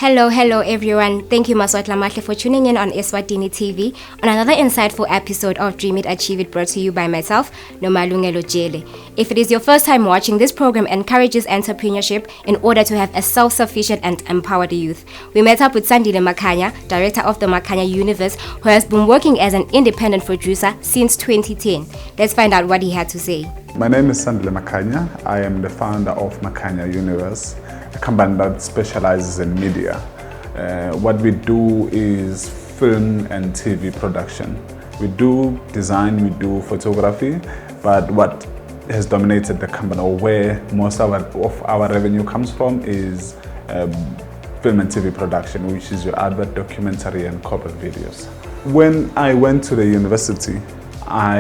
Hello everyone. Thank you Maswatla for tuning in on EswatiniTV on another insightful episode of Dream It, Achieve It, brought to you by myself, Nomalungelo Jele. If it is your first time watching, this program encourages entrepreneurship in order to have a self-sufficient and empowered youth. We met up with Sandile Makanya, director of the Makanya Universe, who has been working as an independent producer since 2010. Let's find out what he had to say. My name is Sandile Makanya. I am the founder of Makanya Universe, a company that specializes in media. What we do is film and TV production. We do design, we do photography, but what has dominated the company, or where most of our revenue comes from, is film and TV production, which is your advert, documentary, and corporate videos. When I went to the university, I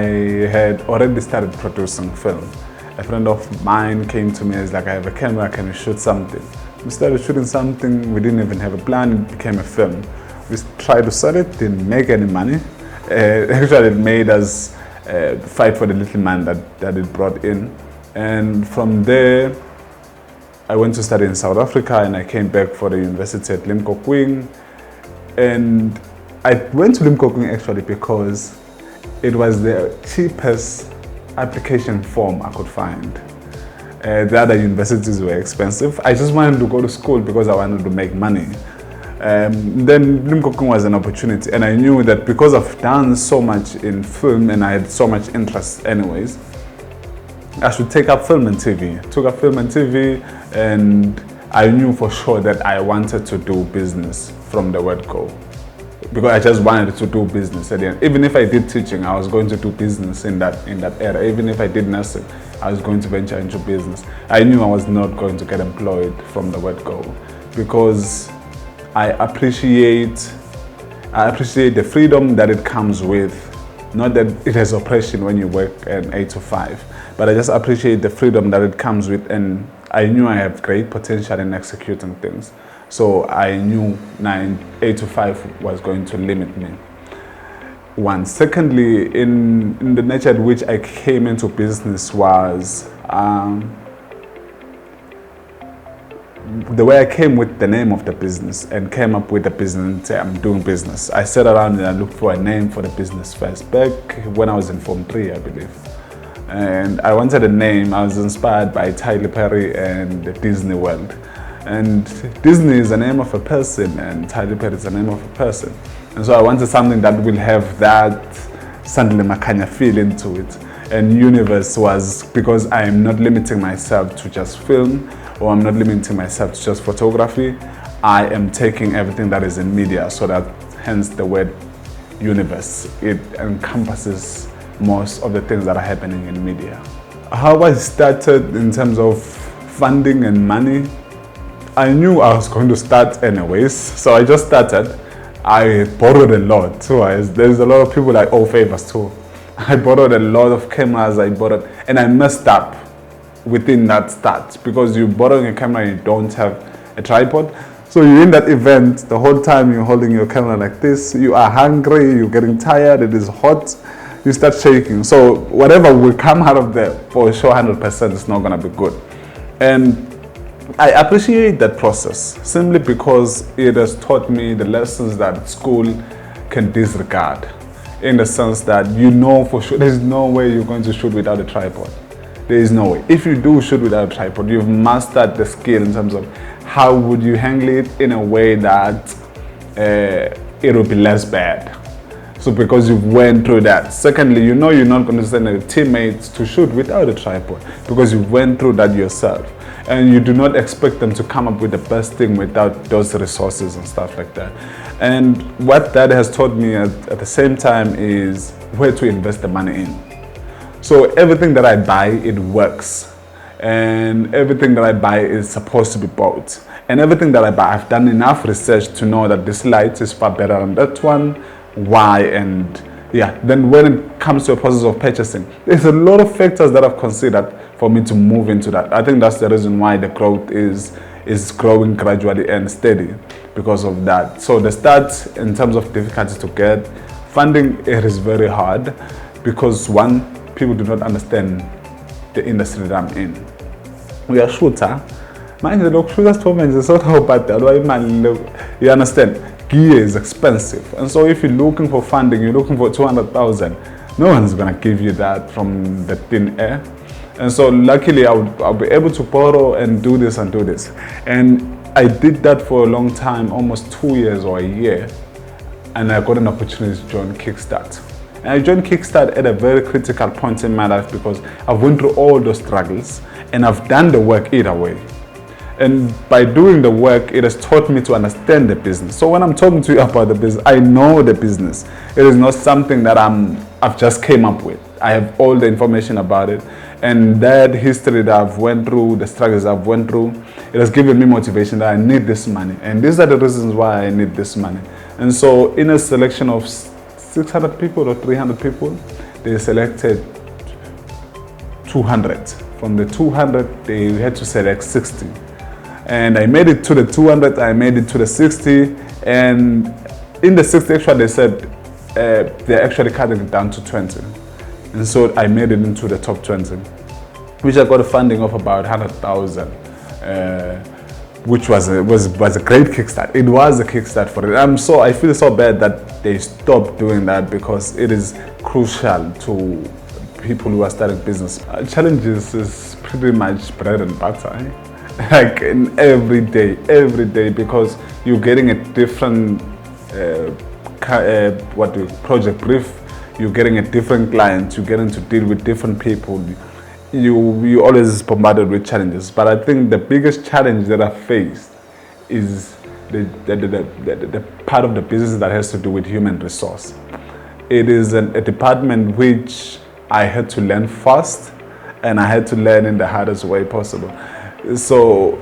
had already started producing film. A friend of mine came to me and was like, I have a camera, can you shoot something? We started shooting something, we didn't even have a plan, it became a film. We tried to sell it, didn't make any money. Actually, it made us fight for the little man that it brought in. And from there, I went to study in South Africa, and I came back for the university at Limpopo. And I went to Limpopo actually because it was the cheapest application form I could find. The other universities were expensive. I just wanted to go to school because I wanted to make money. Then Limpopo was an opportunity, and I knew that because I've done so much in film and I had so much interest anyways, I should take up film and TV. Took up film and TV, and I knew for sure that I wanted to do business from the word go. Because I just wanted to do business at the end. Even if I did teaching, I was going to do business in that era. Even if I did nursing, I was going to venture into business. I knew I was not going to get employed from the word go, because I appreciate the freedom that it comes with. Not that it has oppression when you work an 8 to 5, but I just appreciate the freedom that it comes with, and I knew I have great potential in executing things. So I knew 8 to 5 was going to limit me. One. Secondly, in the nature at which I came into business was the way I came with the name of the business and came up with the business and said, I'm doing business. I sat around and I looked for a name for the business first, back when I was in Form 3, I believe. And I wanted a name. I was inspired by Tyler Perry and Disney World. And Disney is the name of a person, and Tyler Perry is the name of a person. And so I wanted something that will have that Sandile Makanya feel into it. And Universe was because I am not limiting myself to just film, or I'm not limiting myself to just photography. I am taking everything that is in media, so that hence the word Universe. It encompasses most of the things that are happening in media. How I started in terms of funding and money, I knew I was going to start anyways, so I just started. I borrowed a lot too. There's a lot of people I owe favors to. I borrowed a lot of cameras, and I messed up within that start, because you're borrowing a camera and you don't have a tripod. So you're in that event, the whole time you're holding your camera like this, you are hungry, you're getting tired, it is hot, you start shaking. So whatever will come out of there, for sure 100% is not gonna be good. And I appreciate that process simply because it has taught me the lessons that school can disregard, in the sense that you know for sure there's no way you're going to shoot without a tripod. There is no way. If you do shoot without a tripod, you've mastered the skill in terms of how would you handle it in a way that it will be less bad. So because you've went through that. Secondly, you know you're not going to send your teammates to shoot without a tripod, because you went through that yourself. And you do not expect them to come up with the best thing without those resources and stuff like that. And what that has taught me at the same time is where to invest the money in. So everything that I buy, it works. And everything that I buy is supposed to be bought. And everything that I buy, I've done enough research to know that this light is far better than that one. Why? And yeah, then when it comes to a process of purchasing, there's a lot of factors that I've considered for me to move into that. I think that's the reason why the growth is growing gradually and steady, because of that. So the start, in terms of difficulty to get funding, it is very hard, because one, people do not understand the industry that I'm in. We are shooter, Manje lokhu kusho ukuthi manje sewubhadalwa imali, you understand? Gear is expensive, and so if you're looking for funding, you're looking for 200,000. No one's gonna give you that from the thin air. And so luckily I'll be able to borrow and do this and do this. And I did that for a long time, almost 2 years or a year. And I got an opportunity to join Kickstart. And I joined Kickstart at a very critical point in my life because I've went through all those struggles and I've done the work either way. And by doing the work, it has taught me to understand the business. So when I'm talking to you about the business, I know the business. It is not something that I've just came up with. I have all the information about it. And that history that I've went through, the struggles I've went through, it has given me motivation that I need this money. And these are the reasons why I need this money. And so in a selection of 600 people or 300 people, they selected 200. From the 200, they had to select 60. And I made it to the 200, I made it to the 60. And in the 60, actually, they said they're actually cutting it down to 20. And so I made it into the top 20, which I got a funding of about 100,000, which was a great kickstart. It was a kickstart for it. I feel so bad that they stopped doing that because it is crucial to people who are starting business. Challenges is pretty much bread and butter, like in every day, because you're getting a different project brief. You're getting a different client, you're getting to deal with different people. You always bombarded with challenges. But I think the biggest challenge that I faced is the part of the business that has to do with human resource. It is a department which I had to learn fast, and I had to learn in the hardest way possible. So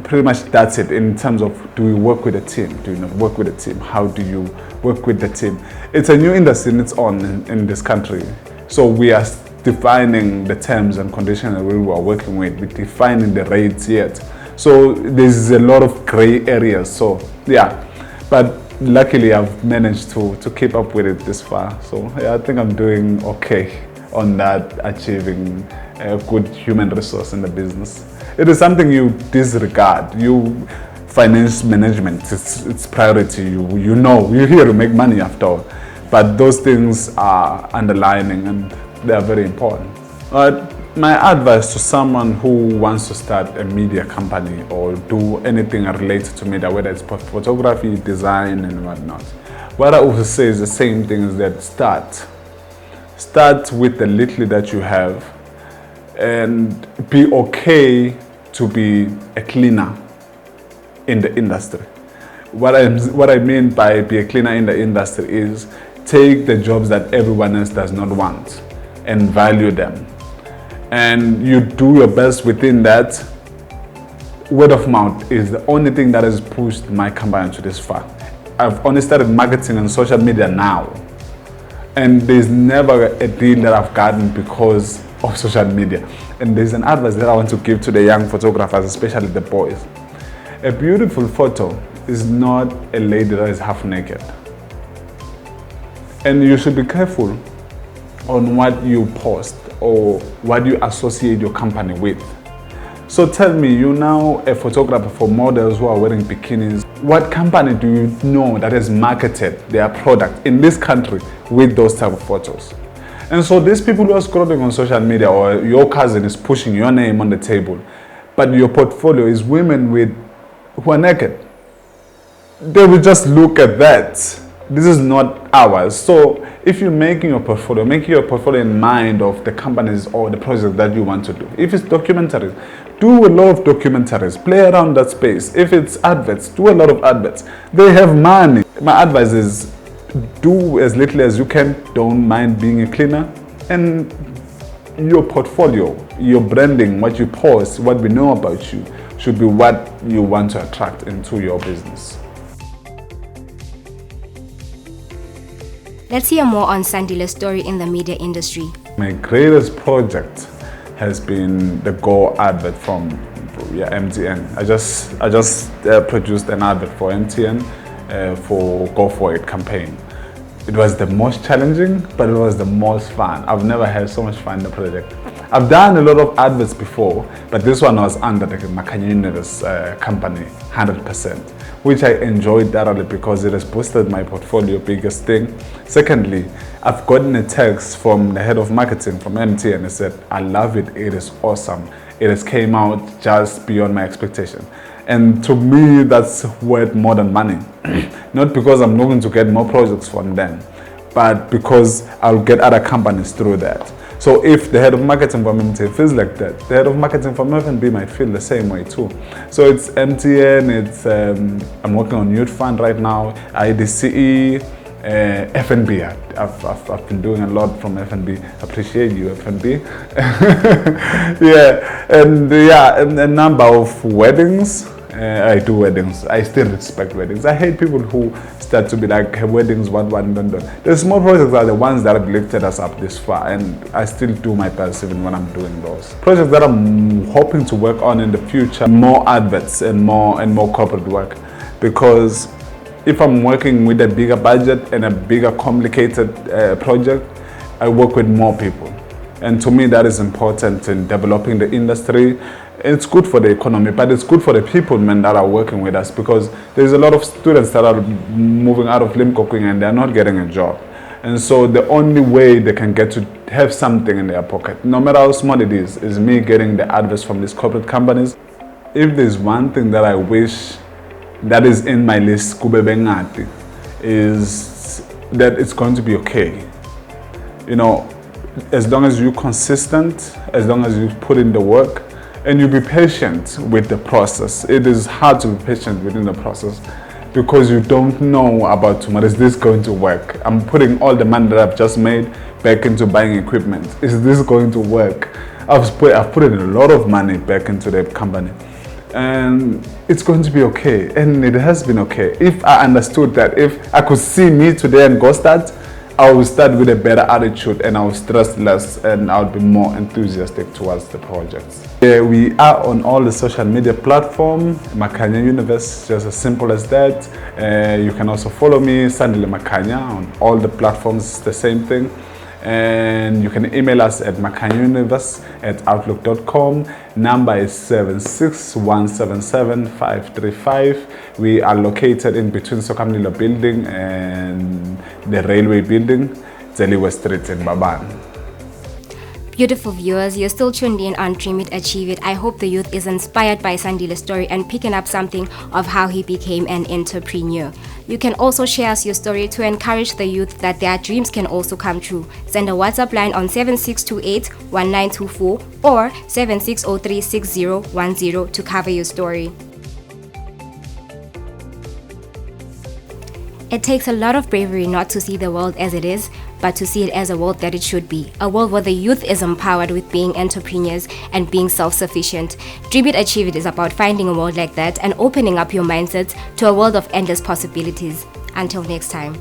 pretty much that's it in terms of, do we work with a team? Do you not work with a team? How do you work with the team? It's a new industry in its own in this country. So we are defining the terms and conditions that we are working with. We're defining the rates yet. So there's a lot of gray areas. So yeah, but luckily I've managed to keep up with it this far. So yeah, I think I'm doing okay on that, achieving a good human resource in the business. It is something you disregard. Finance management, it's priority. You know, you're here to make money after all. But those things are underlining and they are very important. My advice to someone who wants to start a media company or do anything related to media, whether it's photography, design and whatnot, what I would say is the same thing, is that start with the little that you have and be okay to be a cleaner in the industry. What I mean by be a cleaner in the industry is take the jobs that everyone else does not want and value them. And you do your best within that. Word of mouth is the only thing that has pushed my company to this far. I've only started marketing on social media now. And there's never a deal that I've gotten because of social media. And there's an advice that I want to give to the young photographers, especially the boys. A beautiful photo is not a lady that is half naked. And you should be careful on what you post or what you associate your company with. So tell me, you're now a photographer for models who are wearing bikinis. What company do you know that has marketed their product in this country with those type of photos? And so these people who are scrolling on social media, or your cousin is pushing your name on the table, but your portfolio is women who are naked. They will just look at that. This is not ours. So if you're making your portfolio in mind of the companies or the project that you want to do. If it's documentaries, do a lot of documentaries, play around that space. If it's adverts, do a lot of adverts. They have money. My advice is do as little as you can. Don't mind being a cleaner. And your portfolio, your branding, what you post, what we know about you, should be what you want to attract into your business. Let's hear more on Sandile's story in the media industry. My greatest project has been the Go advert from MTN. I just produced an advert for MTN for Go For It campaign. It was the most challenging, but it was the most fun. I've never had so much fun in the project. I've done a lot of adverts before, but this one was under the Makhanya Universe company, 100%, which I enjoyed thoroughly because it has boosted my portfolio, biggest thing. Secondly, I've gotten a text from the head of marketing from MT and he said, I love it, it is awesome. It has came out just beyond my expectation. And to me, that's worth more than money. Not because I'm looking to get more projects from them, but because I'll get other companies through that. So if the head of marketing from MTN feels like that, the head of marketing from F&B might feel the same way too. So it's MTN, it's I'm working on Youth Fund right now, IDCE, F&B. I've been doing a lot from F&B. Appreciate you, F&B. and a number of weddings. I do weddings. I still respect weddings. I hate people who start to be like, hey, weddings, one, done. The small projects are the ones that have lifted us up this far, and I still do my best even when I'm doing those. Projects that I'm hoping to work on in the future, more adverts and more corporate work, because if I'm working with a bigger budget and a bigger complicated project, I work with more people. And to me, that is important in developing the industry. It's good for the economy, but it's good for the people, man, that are working with us, because there's a lot of students that are moving out of Limpopo and they're not getting a job. And so the only way they can get to have something in their pocket, no matter how small it is me getting the advice from these corporate companies. If there's one thing that I wish that is in my list, is that it's going to be okay. You know, as long as you're consistent, as long as you put in the work, and you be patient with the process. It is hard to be patient within the process because you don't know about tomorrow. Is this going to work? I'm putting all the money that I've just made back into buying equipment. Is this going to work? I've put in a lot of money back into the company, and it's going to be okay. And it has been okay. If I understood that, if I could see me today and go start, I will start with a better attitude and I will stress less and I'll be more enthusiastic towards the projects. We are on all the social media platforms, Makhanya Universe, just as simple as that. You can also follow me, Sandile Makhanya, on all the platforms, it's the same thing. And you can email us at makhanyuniverse@outlook.com. Number is 76177-535. We are located in between Sokamnilo building and the railway building, Zeliwe Street in Baban. Beautiful viewers, you're still tuned in on Dream It, Achieve It. I hope the youth is inspired by Sandile's story and picking up something of how he became an entrepreneur. You can also share us your story to encourage the youth that their dreams can also come true. Send a WhatsApp line on 7628-1924 or 7603-6010 to cover your story. It takes a lot of bravery not to see the world as it is, but to see it as a world that it should be. A world where the youth is empowered with being entrepreneurs and being self-sufficient. Dream It, Achieve It is about finding a world like that and opening up your mindsets to a world of endless possibilities. Until next time.